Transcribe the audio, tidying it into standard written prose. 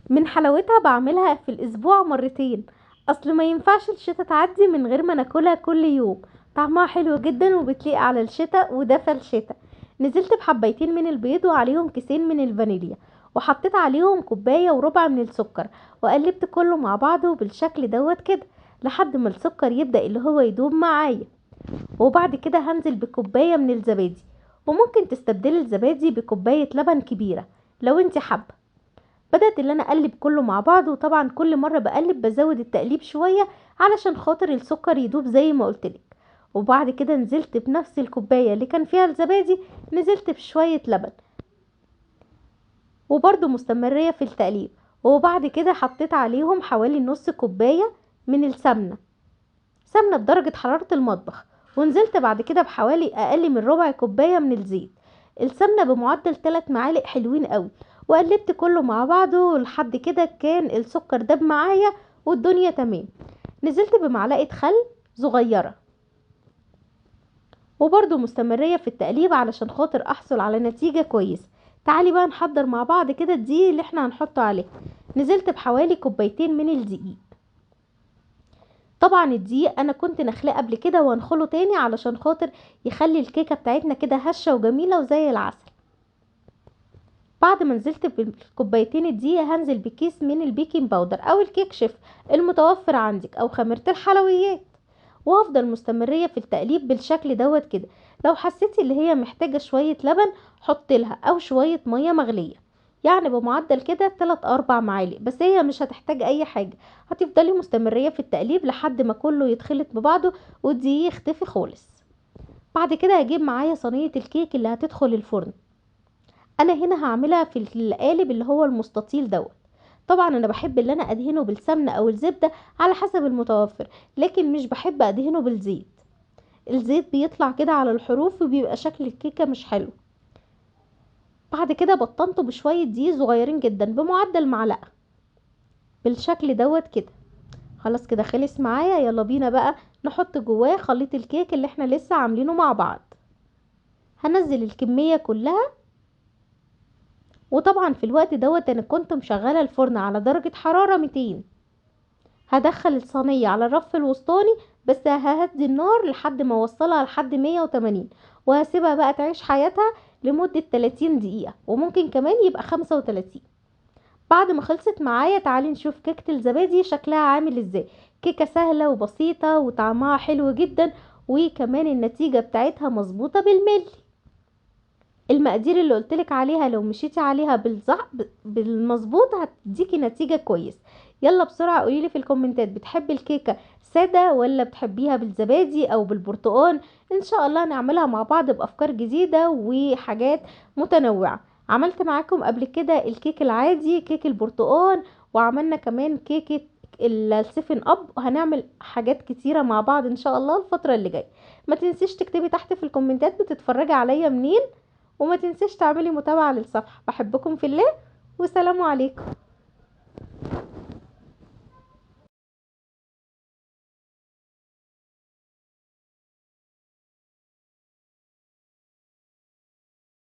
من حلاوتها بعملها في الاسبوع مرتين. اصل ما ينفعش الشتا تعدي من غير ما ناكلها كل يوم. طعمها حلو جدا وبتليق على الشتا ودفى الشتا. نزلت بحبيتين من البيض وعليهم كيسين من الفانيليا، وحطيت عليهم كوباية وربع من السكر، وقلبت كله مع بعضه بالشكل دوت كده لحد ما السكر يبدأ اللي هو يدوب معايا. وبعد كده هنزل بكوباية من الزبادي، وممكن تستبدلي الزبادي بكوباية لبن كبيرة لو انت حابة. بدأت اللي انا اقلب كله مع بعض، وطبعا كل مرة بقلب بزود التقليب شوية علشان خاطر السكر يدوب زي ما قلتلك. وبعد كده نزلت بنفس الكوباية اللي كان فيها الزبادي، نزلت بشوية لبن، وبرضو مستمرية في التقليب. وبعد كده حطيت عليهم حوالي نص كوباية من السمنة، سمنة بدرجة حرارة المطبخ. ونزلت بعد كده بحوالي اقل من ربع كوباية من الزيت، السمنة بمعدل 3 معالق حلوين قوي. وقلبت كله مع بعضه لحد كده كان السكر داب معايا والدنيا تمام. نزلت بمعلقة خل صغيرة، وبرضو مستمرية في التقليب علشان خاطر احصل على نتيجة كويسة. تعالي بقى نحضر مع بعض كده الدقيق اللي احنا هنحطه عليه. نزلت بحوالي كوبايتين من الدقيق. طبعا الدقيق انا كنت نخلاه قبل كده وانخله تاني علشان خاطر يخلي الكيكة بتاعتنا كده هشة وجميلة وزي العسل. بعد ما نزلت بالكوبايتين الدقيق هنزل بكيس من البيكنج باودر او الكيك شيف المتوفر عندك او خميرة الحلويات. وافضل مستمرية في التقليب بالشكل دوت كده. لو حسيتي اللي هي محتاجة شوية لبن حط لها او شوية مية مغلية، يعني بمعدل كده 3 4 معالق بس، هي مش هتحتاج اي حاجة. هتفضلي مستمرية في التقليب لحد ما كله يتخلط ببعضه والدقيق يختفي خالص. بعد كده هجيب معايا صينية الكيك اللي هتدخل الفرن. انا هنا هعملها في القالب اللي هو المستطيل دوت. طبعا انا بحب اللي انا ادهنه بالسمنه او الزبده على حسب المتوفر، لكن مش بحب ادهنه بالزيت. الزيت بيطلع كده على الحروف وبيبقى شكل الكيكه مش حلو. بعد كده بطنته بشويه دقيق صغيرين جدا بمعدل معلقه بالشكل دوت كده. خلاص كده خلص معايا. يلا بينا بقى نحط جواه خليط الكيك اللي احنا لسه عاملينه مع بعض. هنزل الكميه كلها. وطبعا في الوقت دوت انا كنت مشغله الفرن على درجه حراره 200. هدخل الصينيه على الرف الوسطاني، بس ههدي النار لحد ما اوصلها لحد 180، وهسيبها بقى تعيش حياتها لمده 30 دقيقه، وممكن كمان يبقى 35. بعد ما خلصت معايا تعالي نشوف كيكه الزبادي شكلها عامل ازاي. كيكه سهله وبسيطه وطعمها حلو جدا، وكمان النتيجه بتاعتها مظبوطه بالملي. المقادير اللي قلتلك عليها لو مشيتي عليها بالمظبوط هتديكي نتيجة كويس. يلا بسرعة قوليلي في الكومنتات بتحبي الكيكة سادة ولا بتحبيها بالزبادي او بالبرتقال. ان شاء الله نعملها مع بعض بافكار جديدة وحاجات متنوعة. عملت معاكم قبل كده الكيك العادي، كيك البرتقال، وعملنا كمان كيكة السيفن اب. هنعمل حاجات كتيرة مع بعض ان شاء الله الفترة اللي جاية. ما تنسيش تكتبي تحت في الكومنتات بتتفرجي عليا منين، وما تنسيش تعملي متابعة للصفحة. بحبكم في الله، والسلام عليكم.